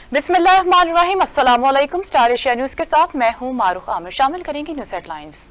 बिस्मिल्लाहिर्रहमानिर्रहीम, अस्सलामु अलैकुम। स्टार एशिया न्यूज के साथ मैं हूं मारूख आमिर। शामिल करेंगी news headlines.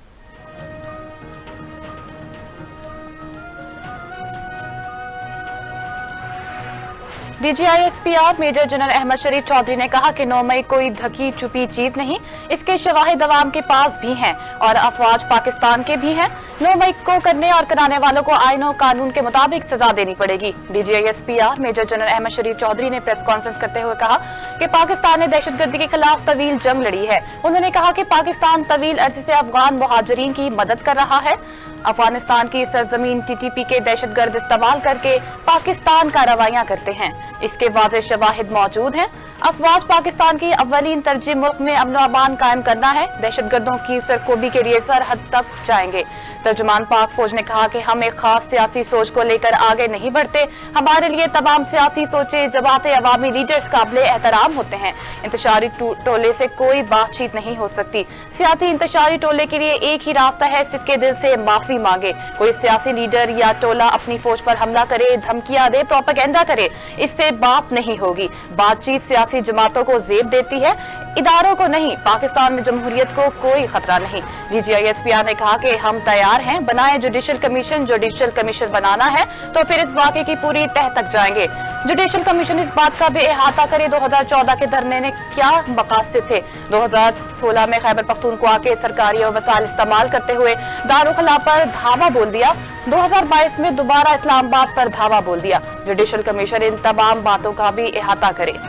DGISPR major general Ahmed Sharif Chaudhry ने कहा कि 9 मई कोई ढकी छुपी चीज नहीं, इसके शवाहिद अवाम के पास भी हैं और अफवाज पाकिस्तान के भी हैं। 9 मई को करने और कराने वालों को आईन और कानून के मुताबिक सजा देनी पड़ेगी। DGISPR major general Ahmed Sharif Chaudhry ने प्रेस कॉन्फ्रेंस करते हुए कहा कि पाकिस्तान ने दहशतगर्दी के खिलाफ तवील जंग लड़ी है। उन्होंने कहा कि पाकिस्तान तवील अरसे से अफगान मुहाजिरीन की मदद कर रहा है। अफगानिस्तान की सरजमीन TTP के दहशतगर्द इस्तेमाल करके पाकिस्तान कार्रवाइयां करते हैं, इसके वाज़ेह शवाहिद मौजूद हैं। अफवाज पाकिस्तान की अव्वलीन तरजीह मुल्क में अमन अमान कायम करना है, दहशतगर्दों की सरकोबी के लिए सरहद तक जाएंगे। तर्जुमान पाक फौज ने कहा कि हम एक खास सियासी सोच को लेकर आगे नहीं बढ़ते, हमारे लिए तमाम सियासी सोचे जमाते अवामी लीडर्स काबिल एहतराम होते हैं। इंतशारी टोले से कोई बातचीत नहीं हो सकती। सियासी इंतशारी टोले के लिए एक ही रास्ता है, सिद्के दिल से माफी मांगे। कोई सियासी लीडर या टोला अपनी फौज पर हमला करे, धमकियां दे, प्रोपेगेंडा करे, इससे बात नहीं होगी। बातचीत सियासी जमातों को जेब देती है, इदारों को नहीं। पाकिस्तान में जमहूरियत को कोई खतरा नहीं। DGISPR ने कहा कि हम तैयार हैं, बनाए जुडिशल कमीशन बनाना है तो फिर इस वाक़े की पूरी तह तक जाएंगे। जुडिशल कमीशन इस बात का भी अहाता करे 2014 के धरने ने क्या मकासद थे। 2016 में खैबर पख्तूनख्वा के सरकारी और वसाइल इस्तेमाल करते हुए दारुखला पर धावा बोल दिया। 2022 में दोबारा इस्लामाबाद पर धावा बोल दिया। जुडिशल कमीशन इन तमाम बातों का भी अहाता करे।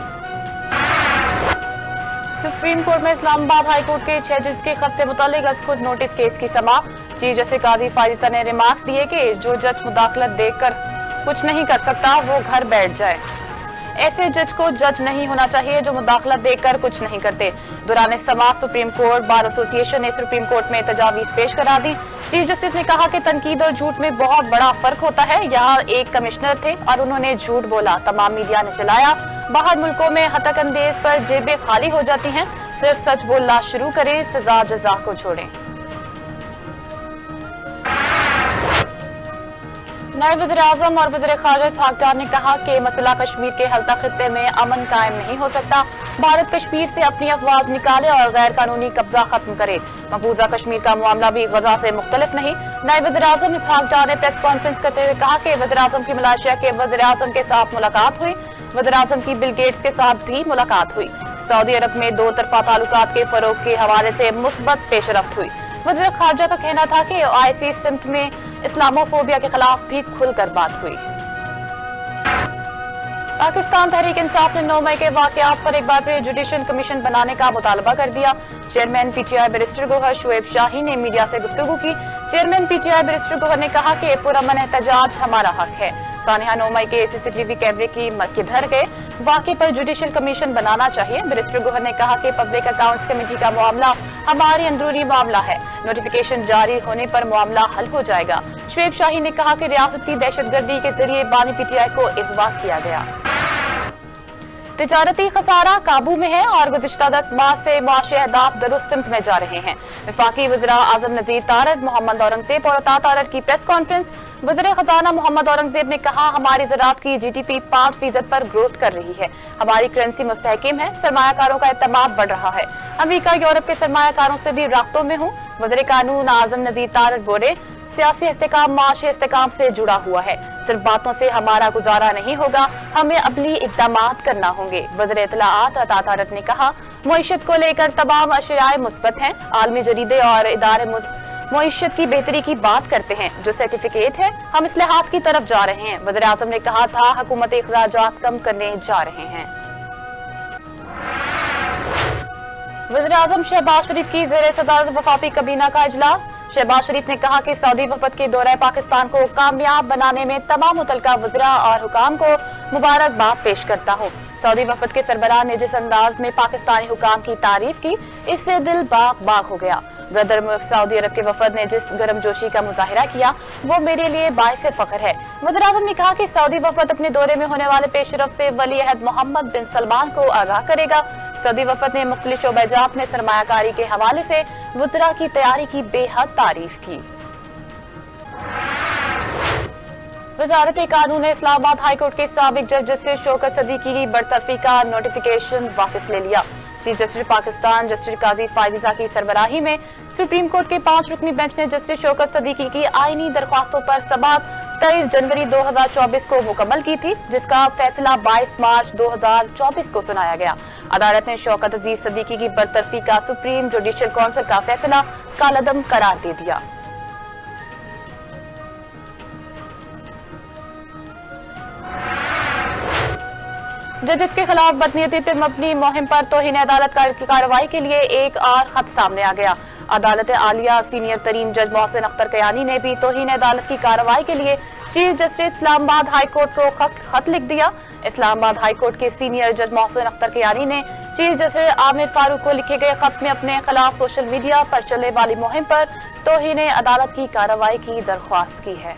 सुप्रीम कोर्ट में इस्लामाबाद हाई कोर्ट के 6 जज के खत से मुतालिक खुद नोटिस केस की समाअत। चीफ जस्टिस काजी फारिसा ने रिमार्क्स दिए कि जो जज मुदाखलत देखकर कुछ नहीं कर सकता वो घर बैठ जाए। ऐसे जज को जज नहीं होना चाहिए जो मुदाखलत देखकर कुछ नहीं करते। दौरान समाअत सुप्रीम कोर्ट बार एसोसिएशन ने सुप्रीम कोर्ट में तजावीज पेश करा दी। चीफ जस्टिस ने कहा कि तनकीद और झूठ में बहुत बड़ा फर्क होता है। यहाँ एक कमिश्नर थे और उन्होंने झूठ बोला, तमाम मीडिया ने चलाया। बाहर मुल्कों में हतक अंदेज पर जेबें खाली हो जाती हैं। सिर्फ सच बोलना शुरू करें, सजा जजा को छोड़ें। नायब वज़ीर-ए-आज़म और वज़ीर-ए-ख़ारिजा इसहाक़ डार ने कहा कि मसला कश्मीर के हल्का खित्ते में अमन कायम नहीं हो सकता। भारत कश्मीर से अपनी अफवाज निकाले और गैर कानूनी कब्जा खत्म करे। मकबूजा कश्मीर का मामला भी गजा से मुख्तलिफ नहीं। नायब वज़ीर-ए-आज़म इसहाक़ डार ने प्रेस कॉन्फ्रेंस करते हुए कहा कि वज़ीर-ए-आज़म की मलेशिया के वज़ीर-ए-आज़म के साथ मुलाकात हुई। वज़ीर-ए-आज़म की बिल गेट्स के साथ भी मुलाकात हुई। सऊदी अरब में दो तरफा ताल्लुकात के फरोग के हवाले से मुस्बत पेशरफ्त हुई। वज़ीर ख़ारिजा का कहना था कि OIC सिमट में इस्लामोफोबिया के खिलाफ भी खुलकर बात हुई। पाकिस्तान तहरीक इंसाफ ने 9 मई के वाक़यात पर एक बार फिर जुडिशल कमीशन बनाने का मुतालबा कर दिया। Chairman PTI barrister Gohar Shoaib Shahi ने मीडिया से गुफ्तगू की। चेयरमैन PTI बैरिस्टर गोहर ने कहा कि पुरअमन एहतजाज हमारा हक है। सानिया 9 मई के CCTV कैमरे की किधर गए, वाक़े पर जुडिशल कमीशन बनाना चाहिए। बैरिस्टर गोहर ने कहा कि पब्लिक अकाउंट्स कमेटी का मामला हमारी अंदरूनी मामला है, नोटिफिकेशन जारी होने पर मामला हल हो जाएगा। शुएब शाही ने कहा कि रियासती दहशतगर्दी के जरिए बानी PTI को अगवा किया गया। तिजारती खसारा काबू में है और गुज़िश्ता 10 माह से मुआशी अहदाफ दुरुस्त सिमत में जा रहे हैं। वफाकी वज़ीर-ए-आज़म नज़ीर तारड़, मोहम्मद औरंगज़ेब और अता तारड़ की प्रेस कॉन्फ्रेंस। वज़ीर खजाना मोहम्मद औरंगज़ेब ने कहा हमारी ज़राअत की GDP 5% पर ग्रोथ कर रही है, हमारी करेंसी मुस्तहकिम है, सरमायाकारों का एतमाद बढ़ रहा है। अमेरिका यूरोप के सरमायाकारों से भी राब्तों में हूँ। वज़ीर कानून आज़म नज़ीर तारड़ बोले सियासी इस्तेकाम माशी इस्तेकाम से जुड़ा हुआ है, सिर्फ बातों से हमारा गुजारा नहीं होगा, हमें अमली इक़दामात करना होंगे। वज़ीर इत्तलाआत अता तारड़ ने कहा मईशत को लेकर तमाम अशियाए मुस्बत हैं, आलमी जरीदे और इदारे मईशत की बेहतरी की बात करते हैं, जो सर्टिफिकेट है हम इस्लाहात की तरफ जा रहे हैं। वज़ीर आज़म ने कहा था हुकूमती इखराजात कम करने जा रहे हैं। वज़ीर आज़म शहबाज शरीफ की ज़ेर सदारत वफाकी काबीना का इजलास। शहबाज शरीफ ने कहा कि सऊदी वफद के दौरे पाकिस्तान को कामयाब बनाने में तमाम मुतल्लिका वज़रा और हुकाम को मुबारकबाद पेश करता हूँ। सऊदी वफद के सरबराह ने जिस अंदाज में पाकिस्तानी हुकाम की तारीफ की, इससे दिल बाग बाग हो गया। ब्रदर मुल्क सऊदी अरब के वफद ने जिस गर्मजोशी का मुजाहिरा किया वो मेरे लिए बाइसे फख्र है। वज़ीर आज़म ने कहा कि सऊदी वफद अपने दौरे में होने वाले पेशरफ से वली अहद मोहम्मद बिन सलमान को आगाह करेगा। सऊदी वफद ने मुख्तलिफ शोबाजात में सरमायाकारी के हवाले से वज़रा की तैयारी की बेहद तारीफ की। वजारत कानून ने इस्लामाबाद हाई कोर्ट के साबिक जज जस्टिस शौकत सदीकी की बरतरफी का नोटिफिकेशन वापस ले लिया। चीफ जस्टिस पाकिस्तान जस्टिस काजी फायजीजा की सरबराही में सुप्रीम कोर्ट के 5 रुकनी बेंच ने जस्टिस शौकत सदीकी की आईनी दरख्वास्तों पर समाअत 23 जनवरी 2024 को मुकम्मल की थी, जिसका फैसला 22 मार्च 2024 को सुनाया गया। अदालत ने शौकत अजीज सदीकी की बरतरफी का सुप्रीम जुडिशियल काउंसिल का फैसला कालअदम करार दे दिया। जजेस के खिलाफ बदनीयती पर मबनी मुहिम पर तौहीन अदालत की कार्रवाई के लिए एक और खत सामने आ गया। अदालत आलिया सीनियर तरीन जज मोहसिन अख्तर कयानी ने भी तौहीन अदालत की कार्रवाई के लिए chief justice Islamabad high court को खत लिख दिया। इस्लामाबाद हाई कोर्ट के सीनियर जज मोहसिन अख्तर कयानी ने चीफ जस्टिस आमिर फारूक को लिखे गए खत में अपने खिलाफ सोशल मीडिया पर चलने वाली मुहिम पर तौहीन अदालत की कार्रवाई की दरख्वास्त की है।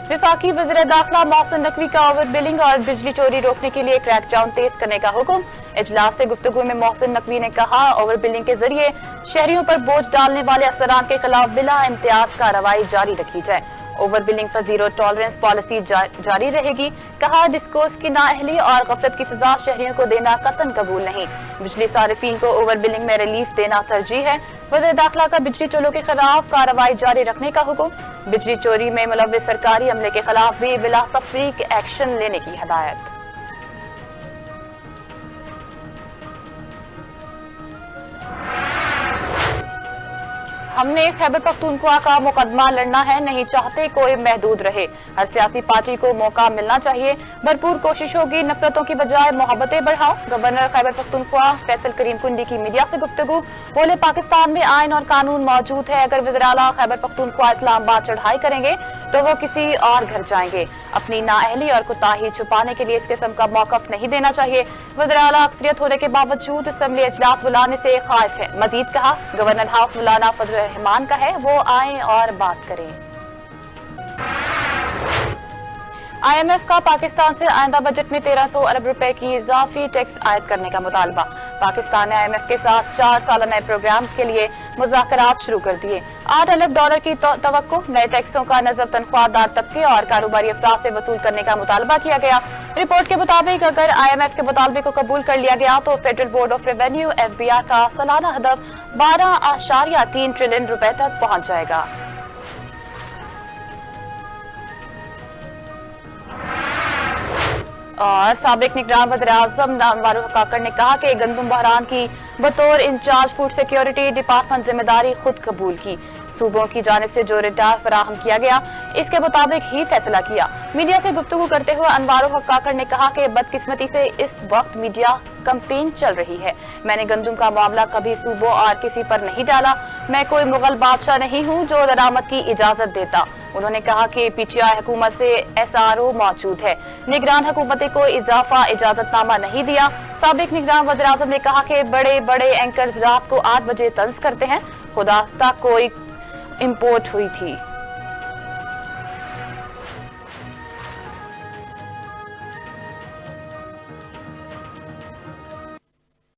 विफाकी वज़ीर दाखिला मोहसिन नकवी का ओवर बिलिंग और बिजली चोरी रोकने के लिए क्रैकडाउन तेज करने का हुक्म। इजलास से गुफ्तगू में मोहसिन नकवी ने कहा, ओवर बिलिंग के जरिए शहरियों पर बोझ डालने वाले अफसरान के खिलाफ बिला इम्तियाज कार्रवाई जारी रखी जाए। ओवर बिलिंग पर जीरो टॉलरेंस पॉलिसी जारी रहेगी। कहा, डिस्कोर्स की नाअहली और गफलत की सजा शहरियों को देना कतन कबूल नहीं। बिजली सारिफीन को ओवर बिलिंग में रिलीफ देना तरजीह है। वज़ीर दाखिला का बिजली चोरों के खिलाफ कार्रवाई जारी रखने का हुक्म। बिजली चोरी में मुलव्विस सरकारी अमले के खिलाफ भी बिला तफरीक एक्शन लेने की हिदायत। हमने खैबर पख्तूनख्वा का मुकदमा लड़ना है, नहीं चाहते कोई महदूद रहे। हर सियासी पार्टी को मौका मिलना चाहिए। भरपूर कोशिश होगी नफरतों की बजाय मोहब्बतें बढ़ाओ। गवर्नर खैबर पख्तूनख्वा फैसल करीम कुंडी की मीडिया से गुफ्तगू। बोले, पाकिस्तान में आइन और कानून मौजूद है। अगर वज़ीर आला खैबर पख्तूनख्वा इस्लामाबाद चढ़ाई करेंगे तो वो किसी और घर जाएंगे। अपनी नाअहली और कुताही छुपाने के लिए इस किस्म का मौकफ नहीं देना चाहिए। वज़ीर आला अक्सरियत होने के बावजूद असेंबली इजलास बुलाने से खाइफ है। मजीद कहा, गवर्नर हाउस बुलाना फजल रहमान का है, वो आए और बात करें। IMF का पाकिस्तान से आइंदा बजट में 1300 अरब रुपए की इजाफी टैक्स आयद करने का मुतालबा। पाकिस्तान ने IMF के साथ 4 साल नए प्रोग्राम के लिए मुज़ाकरात शुरू कर दिए। $8 अरब की तवक्को। नए टैक्सों का नजर तनख्वाहदार तबके और कारोबारी अफराद से वसूल करने का मुतालबा किया गया। रिपोर्ट के मुताबिक अगर IMF के मुतालबे को कबूल कर लिया गया तो federal board of revenue FBR का सालाना हदफ 12.3 ट्रिलियन रुपए तक पहुंच जाएगा। और साबिक निगरान वज़ीर-ए-आज़म अनवारुल हक़ ने कहा कि गंदम बहरान की बतौर इंचार्ज फूड सिक्योरिटी डिपार्टमेंट जिम्मेदारी खुद कबूल की। सूबों की जानिब से जो रिटायर फराहम किया गया, इसके मुताबिक ही फैसला किया। मीडिया से गुफ्तगू करते हुए अनवारुल हक़ ने कहा कि बदकिस्मती से इस वक्त मीडिया कैंपेन चल रही है। मैंने गंदम का मामला कभी सूबों और किसी पर नहीं डाला। मैं कोई मुगल बादशाह नहीं हूँ जो दरामद की इजाजत देता। उन्होंने कहा कि PTI हुकूमत से SRO मौजूद है। निगरान हुकूमत को इजाफा इजाजतनामा नहीं दिया। साबिक निगरान वज़ीर-ए-आज़म ने कहा कि बड़े बड़े एंकर्स रात को 8 बजे तंज करते हैं। खुदास्ता कोई इम्पोर्ट हुई थी।